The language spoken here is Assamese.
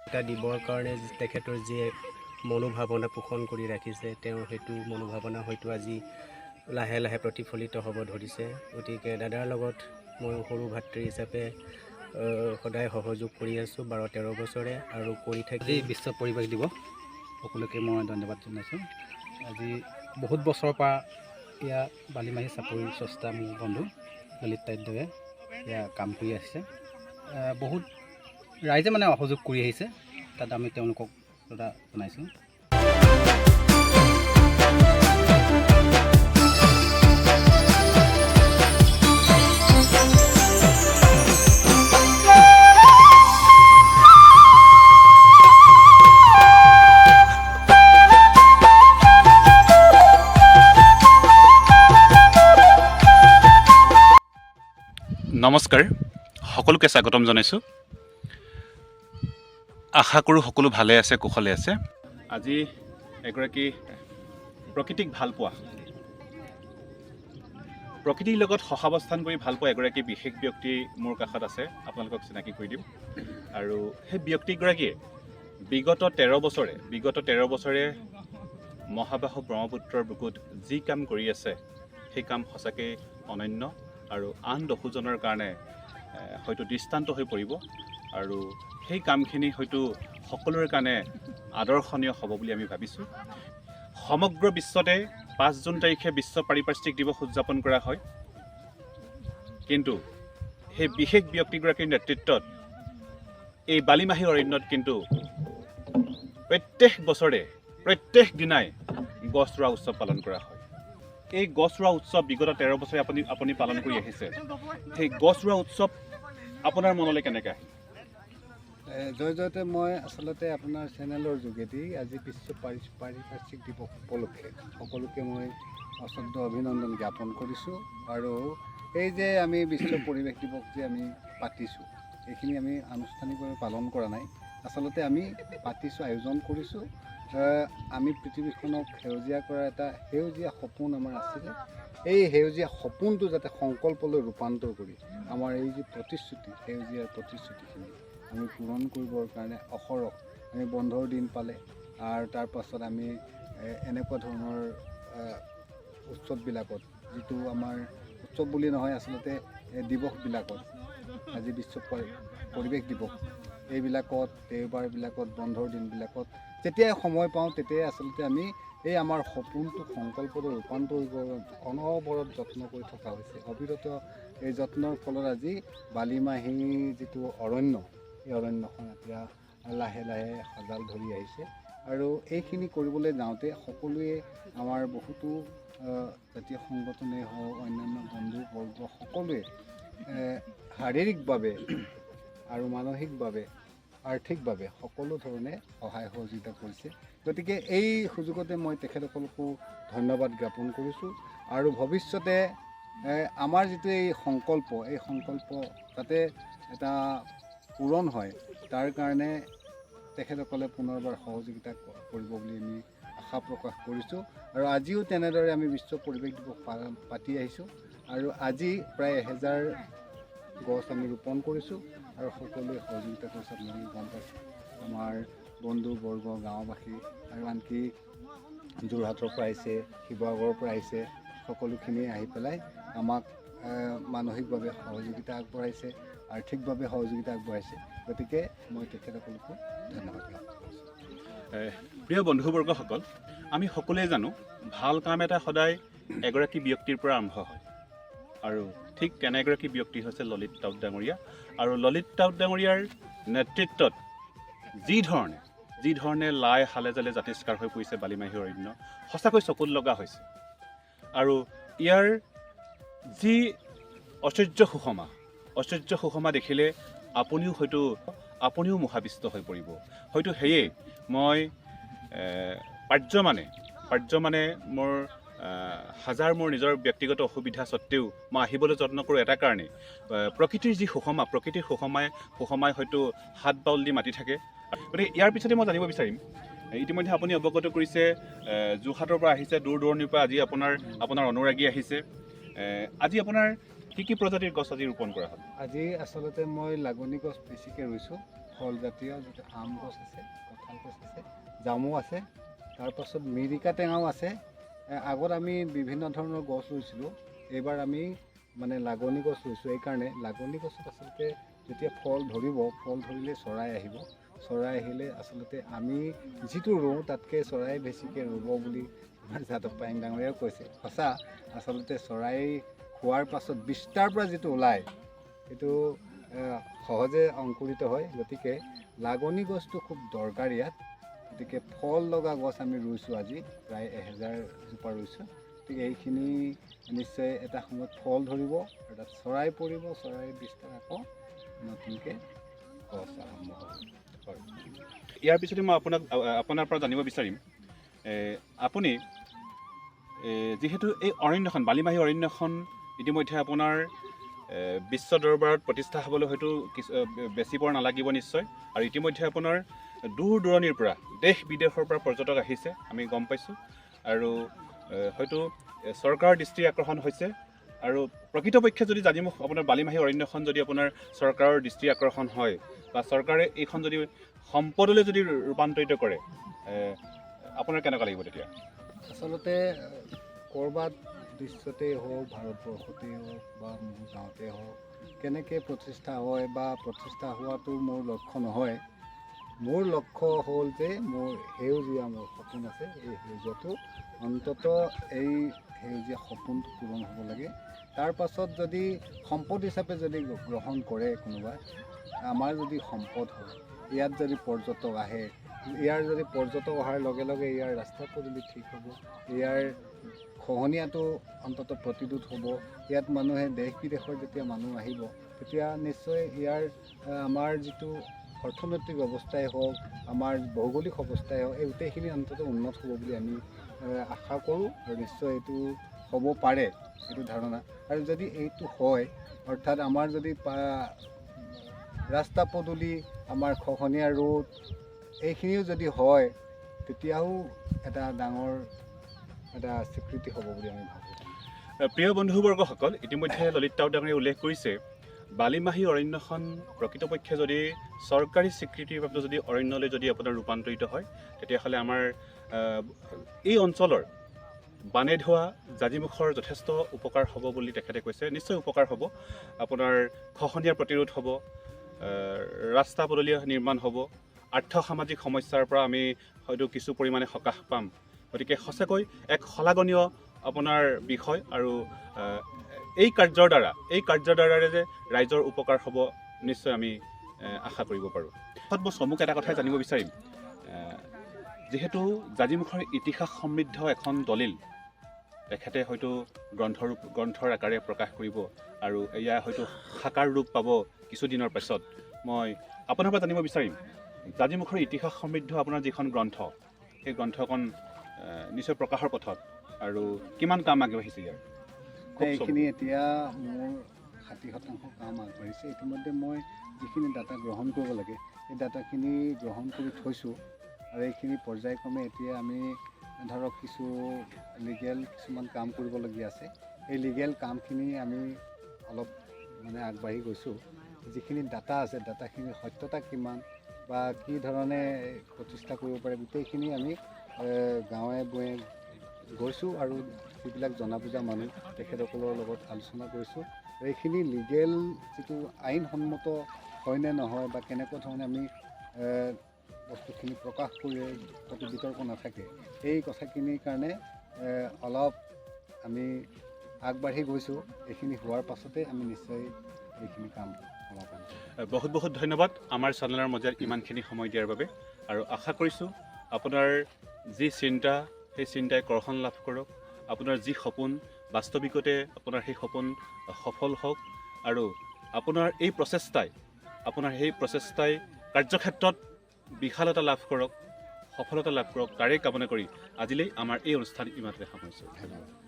এটা দিবৰ কাৰণে তেখেতৰ যি মনোভাৱনা পোষণ কৰি ৰাখিছে, তেওঁৰ সেইটো মনোভাৱনা হয়তো আজি লাহে লাহে প্ৰতিফলিত হ'ব ধৰিছে। গতিকে দাদাৰ লগত মই সৰু ভাতৃ হিচাপে সদায় সহযোগ কৰি আছোঁ 12-13 বছৰে আৰু কৰি থাকি। বিশ্ব পৰিৱেশ দিৱস সকলোকে মই ধন্যবাদ জনাইছোঁ। আজি বহুত বছৰৰ পৰা এয়া বালিমাহী চাপৰি স্ৰষ্টা মোৰ বন্ধু ললিত তাইদেৱে এয়া কাম কৰি আহিছে। বহুত ৰাইজে মানে সহযোগ কৰি আহিছে, তাত আমি তেওঁলোকক দাদা জনাইছোঁ। নমস্কাৰ, সকলোকে স্বাগতম জনাইছোঁ। আশা কৰোঁ সকলো ভালে আছে, কুশলে আছে। আজি এগৰাকী প্ৰকৃতিক ভাল পোৱা, প্ৰকৃতিৰ লগত সহাৱস্থান কৰি ভাল পোৱা এগৰাকী বিশেষ ব্যক্তি মোৰ কাষত আছে। আপোনালোকক চিনাকি কৰি দিম। আৰু সেই ব্যক্তিগৰাকীয়ে বিগত 13 বছৰে মহাবাহু ব্ৰহ্মপুত্ৰৰ বুকুত যি কাম কৰি আছে, সেই কাম সঁচাকৈ অনন্য আৰু আন দহোজনৰ কাৰণে হয়তো দৃষ্টান্ত হৈ পৰিব। আৰু সেই কামখিনি হয়তো সকলোৰে কাৰণে আদৰ্শনীয় হ'ব বুলি আমি ভাবিছোঁ। সমগ্ৰ বিশ্বতে 5 জুন তাৰিখে বিশ্ব পাৰিপাৰ্শ্বিক দিৱস উদযাপন কৰা হয়, কিন্তু সেই বিশেষ ব্যক্তিগৰাকীৰ নেতৃত্বত এই বালিমাহী অৰণ্যত কিন্তু প্ৰত্যেক বছৰে প্ৰত্যেক দিনাই গছ ৰোৱা উৎসৱ পালন কৰা হয়। এই গছ ৰোৱা উৎসৱ বিগত 13 বছৰে আপুনি পালন কৰি আহিছে। সেই গছ ৰোৱা উৎসৱ আপোনাৰ মনলৈ কেনেকৈ আহে? জয়তে মই আচলতে আপোনাৰ চেনেলৰ যোগেদি আজি বিশ্ব পাৰিপাৰ্শ্বিক দিৱস উপলক্ষে সকলোকে মই অচণ্ড অভিনন্দন জ্ঞাপন কৰিছোঁ। আৰু এই যে আমি বিশ্ব পৰিৱেশ দিৱস যে আমি পাতিছোঁ, এইখিনি আমি আনুষ্ঠানিকভাৱে পালন কৰা নাই। আচলতে আমি পাতিছোঁ, আয়োজন কৰিছোঁ। আমি পৃথিৱীখনক সেউজীয়া কৰাৰ এটা সেউজীয়া সপোন আমাৰ আছিলে। এই সেউজীয়া সপোনটো যাতে সংকল্পলৈ ৰূপান্তৰ কৰি আমাৰ এই যি প্ৰতিশ্ৰুতি, সেউজীয়াৰ প্ৰতিশ্ৰুতিখিনি আমি পূৰণ কৰিবৰ কাৰণে অহৰহ আমি বন্ধৰ দিন পালে আৰু তাৰ পাছত আমি এনেকুৱা ধৰণৰ উৎসৱবিলাকত, যিটো আমাৰ উৎসৱ বুলি নহয় আচলতে দিৱসবিলাকত, আজি বিশ্ব পৰিৱেশ দিৱস, এইবিলাকত দেওবাৰবিলাকত বন্ধৰ দিনবিলাকত যেতিয়াই সময় পাওঁ তেতিয়াই আচলতে আমি এই আমাৰ সপোনটো সংকল্পটো ৰূপান্তৰ কৰিবলৈ অনবৰত যত্ন কৰি থকা হৈছে। অবিৰত এই যত্নৰ ফলত আজি বালিমাহী যিটো অৰণ্য, এই অৰণ্যখন এতিয়া লাহে লাহে সজাল ধৰি আহিছে। আৰু এইখিনি কৰিবলৈ যাওঁতে সকলোৱে আমাৰ বহুতো জাতীয় সংগঠনেই হওক, অন্যান্য বন্ধু বৰ্গ সকলোৱে শাৰীৰিকভাৱে আৰু মানসিকভাৱে, আৰ্থিকভাৱে সকলো ধৰণে সহায় সহযোগিতা কৰিছে। গতিকে এই সুযোগতে মই তেখেতসকলকো ধন্যবাদ জ্ঞাপন কৰিছোঁ। আৰু ভৱিষ্যতে আমাৰ যিটো এই সংকল্প যাতে এটা পূৰণ হয়, তাৰ কাৰণে তেখেতসকলে পুনৰবাৰ সহযোগিতা কৰিব বুলি আমি আশা প্ৰকাশ কৰিছোঁ। আৰু আজিও তেনেদৰে আমি বিশ্ব পৰিৱেশ দিৱস পাতি আহিছোঁ। আৰু আজি প্ৰায় 1000 গছ আমি ৰোপণ কৰিছোঁ আৰু সকলোৱে সহযোগিতা কৰিছে। আপোনালোকে গম পাইছে, আমাৰ বন্ধু বৰ্গ, গাঁওবাসী আৰু আনকি যোৰহাটৰ পৰা আহিছে, শিৱসাগৰৰ পৰা আহিছে, সকলোখিনিয়ে আহি পেলাই আমাক মানসিকভাৱে সহযোগিতা আগবঢ়াইছে, আৰ্থিকভাৱে সহযোগিতা আগবঢ়াইছে। গতিকে মই তেখেতসকলকো ধন্যবাদ জ্ঞাপন কৰিছোঁ। প্ৰিয় বন্ধুবৰ্গসকল, আমি সকলোৱে জানো ভাল কাম এটা সদায় এগৰাকী ব্যক্তিৰ পৰা আৰম্ভ হয়। আৰু ঠিক তেনে এগৰাকী ব্যক্তি হৈছে ললিত তাউত ডাঙৰীয়া। আৰু ললিত তাউত ডাঙৰীয়াৰ নেতৃত্বত যি ধৰণে লাই হালে জালে জাতিষ্কাৰ হৈ পৰিছে বালিমাহী অৰণ্য, সঁচাকৈ চকুত লগা হৈছে। আৰু ইয়াৰ যি ঐশ্বৰ্য সুষমা দেখিলে আপুনিও মোহাবিষ্ট হৈ পৰিব। হয়তো সেয়ে মই পাৰ্যমানে মোৰ মোৰ নিজৰ ব্যক্তিগত অসুবিধা স্বত্তেও মই আহিবলৈ যত্ন কৰোঁ এটা কাৰণেই, প্ৰকৃতিৰ যি সুষমাই হয়তো হাত বাউল দি মাতি থাকে। গতিকে ইয়াৰ পিছতে মই জানিব বিচাৰিম, ইতিমধ্যে আপুনি অৱগত কৰিছে যোৰহাটৰ পৰা আহিছে, দূৰ দূৰণিৰ পৰা আজি আপোনাৰ অনুৰাগী আহিছে। আজি আপোনাৰ কি প্ৰজাতিৰ গছ আজি ৰোপণ কৰা হ'ল? আজি আচলতে মই লাগনি গছ বেছিকৈ ৰুইছোঁ। ফলজাতীয় যিটো আম গছ আছে, কঁঠাল গছ আছে, জামু আছে, তাৰপাছত মিৰিকা টেঙাও আছে। আগত আমি বিভিন্ন ধৰণৰ গছ ৰুইছিলোঁ, এইবাৰ আমি মানে লাগনি গছ ৰুইছোঁ। এইকাৰণে লাগনি গছত আচলতে যেতিয়া ফল ধৰিব, ফল ধৰিলে চৰাই আহিব, চৰাই আহিলে আচলতে আমি যিটো ৰুওঁ তাতকৈ চৰাই বেছিকৈ ৰুব বুলি আমাৰ যাদৱ পায়েং ডাঙৰীয়াও কৈছে। সঁচা, আচলতে চৰাই খোৱাৰ পাছত বিষ্টাৰ পৰা যিটো ওলায় সেইটো সহজে অংকুৰিত হয়। গতিকে লাগনি গছটো খুব দৰকাৰ ইয়াত। গতিকে ফল লগা গছ আমি ৰুইছোঁ, আজি প্ৰায় 1000 জোপা ৰুইছোঁ। গতিকে এইখিনি নিশ্চয় এটা সময়ত ফল ধৰিব আৰু তাত চৰাই পৰিব, চৰাই বিস্তাৰ আকৌ নতুনকৈ গছ আৰম্ভ হ'ব। হয়। ইয়াৰ পিছতে মই আপোনাৰ পৰা জানিব বিচাৰিম, আপুনি যিহেতু এই অৰণ্যখন, বালিমাহী অৰণ্যখন ইতিমধ্যে আপোনাৰ বিশ্ব দৰবাৰত প্ৰতিষ্ঠা হ'বলৈ হয়তো বেছি পৰ নালাগিব নিশ্চয়, আৰু ইতিমধ্যে আপোনাৰ দূৰ দূৰণিৰ পৰা, দেশ বিদেশৰ পৰা পৰ্যটক আহিছে, আমি গম পাইছোঁ, আৰু হয়তো চৰকাৰৰ দৃষ্টি আকৰ্ষণ হৈছে। আৰু প্ৰকৃতপক্ষে যদি জানিব, আপোনাৰ বালিমাহী অৰণ্যখন যদি আপোনাৰ চৰকাৰৰ দৃষ্টি আকৰ্ষণ হয় বা চৰকাৰে এইখন যদি সম্পদলৈ যদি ৰূপান্তৰিত কৰে, আপোনাৰ কেনেকুৱা লাগিব তেতিয়া? আচলতে ক'ৰবাত বিশ্বতেই হওক, ভাৰতবৰ্ষতেই হওক বা মোৰ গাঁৱতেই হওক, কেনেকৈ প্ৰতিষ্ঠা হয় বা প্ৰতিষ্ঠা হোৱাটো মোৰ লক্ষ্য নহয়। মোৰ লক্ষ্য হ'ল যে মোৰ সেউজীয়া মোৰ সপোন আছে, এই সেউজীয়াটো অন্ততঃ এই সেউজীয়া সপোনটো পূৰণ হ'ব লাগে। তাৰ পাছত যদি সম্পদ হিচাপে যদি গ্ৰহণ কৰে কোনোবাই, আমাৰ যদি সম্পদ হয়, ইয়াত যদি পৰ্যটক আহে, ইয়াৰ যদি পৰ্যটক অহাৰ লগে লগে ইয়াৰ ৰাস্তা পদূলি ঠিক হ'ব, ইয়াৰ খহনীয়াটো অন্ততঃ প্ৰতিৰোধ হ'ব, ইয়াত মানুহে দেশ বিদেশৰ যেতিয়া মানুহ আহিব তেতিয়া নিশ্চয় ইয়াৰ আমাৰ যিটো অৰ্থনৈতিক অৱস্থাই হওক, আমাৰ ভৌগোলিক অৱস্থাই হওক, এই গোটেইখিনি অন্ততঃ উন্নত হ'ব বুলি আমি আশা কৰোঁ, আৰু নিশ্চয় এইটো হ'ব পাৰে, এইটো ধাৰণা। আৰু যদি এইটো হয়, অৰ্থাৎ আমাৰ যদি ৰাস্তা পদূলি, আমাৰ খহনীয়া ৰোধ, এইখিনিও যদি হয়, তেতিয়াও এটা ডাঙৰ এটা স্বীকৃতি হ'ব বুলি আমি ভাবোঁ। প্ৰিয় বন্ধুবৰ্গসকল, ইতিমধ্যে ললিত ডাঙৰীয়াই উল্লেখ কৰিছে, বালিমাহী অৰণ্যখন প্ৰকৃতপক্ষে যদি চৰকাৰী স্বীকৃতিপ্ৰাপ্ত যদি অৰণ্যলৈ যদি আপোনাৰ ৰূপান্তৰিত হয়, তেতিয়াহ'লে আমাৰ এই অঞ্চলৰ বানে ধোৱা জাজিমুখৰ যথেষ্ট উপকাৰ হ'ব বুলি তেখেতে কৈছে। নিশ্চয় উপকাৰ হ'ব, আপোনাৰ খহনীয়াৰ প্ৰতিৰোধ হ'ব, ৰাস্তা পদূলি নিৰ্মাণ হ'ব, আৰ্থ সামাজিক সমস্যাৰ পৰা আমি হয়তো কিছু পৰিমাণে সকাহ পাম। গতিকে সঁচাকৈ এক শলাগনীয় আপোনাৰ বিষয়, আৰু এই কাৰ্যৰ দ্বাৰা যে ৰাইজৰ উপকাৰ হ'ব নিশ্চয় আমি আশা কৰিব পাৰোঁ। মই চমুক এটা কথাই জানিব বিচাৰিম, যিহেতু জাজিমুখৰ ইতিহাস সমৃদ্ধ এখন দলিল তেখেতে হয়তো গ্ৰন্থৰ আকাৰে প্ৰকাশ কৰিব, আৰু এয়া হয়তো সাকাৰ ৰূপ পাব কিছুদিনৰ পাছত। মই আপোনাৰ পৰা জানিব বিচাৰিম, জাজিমুখৰ ইতিহাস সমৃদ্ধ আপোনাৰ যিখন গ্ৰন্থ, সেই গ্ৰন্থখন নিশ্চয় প্ৰকাশৰ পথত, আৰু কিমান কাম আগবাঢ়িছে ইয়াৰ? এইখিনি এতিয়া মোৰ 60% কাম আগবাঢ়িছে। ইতিমধ্যে মই যিখিনি ডাটা গ্ৰহণ কৰিব লাগে, সেই ডাটাখিনি গ্ৰহণ কৰি থৈছোঁ, আৰু এইখিনি পৰ্যায়ক্ৰমে এতিয়া আমি ধৰক কিছু লিগেল কিছুমান কাম কৰিবলগীয়া আছে। এই লিগেল কামখিনি আমি অলপ মানে আগবাঢ়ি গৈছোঁ। যিখিনি ডাটা আছে, ডাটাখিনিৰ সত্যতা কিমান বা কি ধৰণে প্ৰতিষ্ঠা কৰিব পাৰে, গোটেইখিনি আমি গাঁৱে ভূঞে গৈছোঁ, আৰু যিবিলাক জনা বুজা মানুহ তেখেতসকলৰ লগত আলোচনা কৰিছোঁ। এইখিনি লিগেল যিটো আইনসন্মত হয়নে নহয়, বা কেনেকুৱা ধৰণে আমি বস্তুখিনি প্ৰকাশ কৰি ক'তো বিতৰ্ক নাথাকে, এই কথাখিনিৰ কাৰণে অলপ আমি আগবাঢ়ি গৈছোঁ। এইখিনি হোৱাৰ পাছতে আমি নিশ্চয় এইখিনি কাম সমাপন কৰিম। বহুত বহুত ধন্যবাদ আমাৰ চেনেলৰ মাজত ইমানখিনি সময় দিয়াৰ বাবে, আৰু আশা কৰিছোঁ আপোনাৰ যি চিন্তা, সেই চিন্তাই কৰ্ষণ লাভ কৰক, আপোনাৰ যি সপোন বাস্তৱিকতে আপোনাৰ সেই সপোন সফল হওক, আৰু আপোনাৰ এই প্ৰচেষ্টাই কাৰ্যক্ষেত্ৰত বিশালতা লাভ কৰক, সফলতা লাভ কৰক, তাৰেই কামনা কৰি আজিলৈ আমাৰ এই অনুষ্ঠান ইমানতে সামৰিছোঁ। ধন্যবাদ।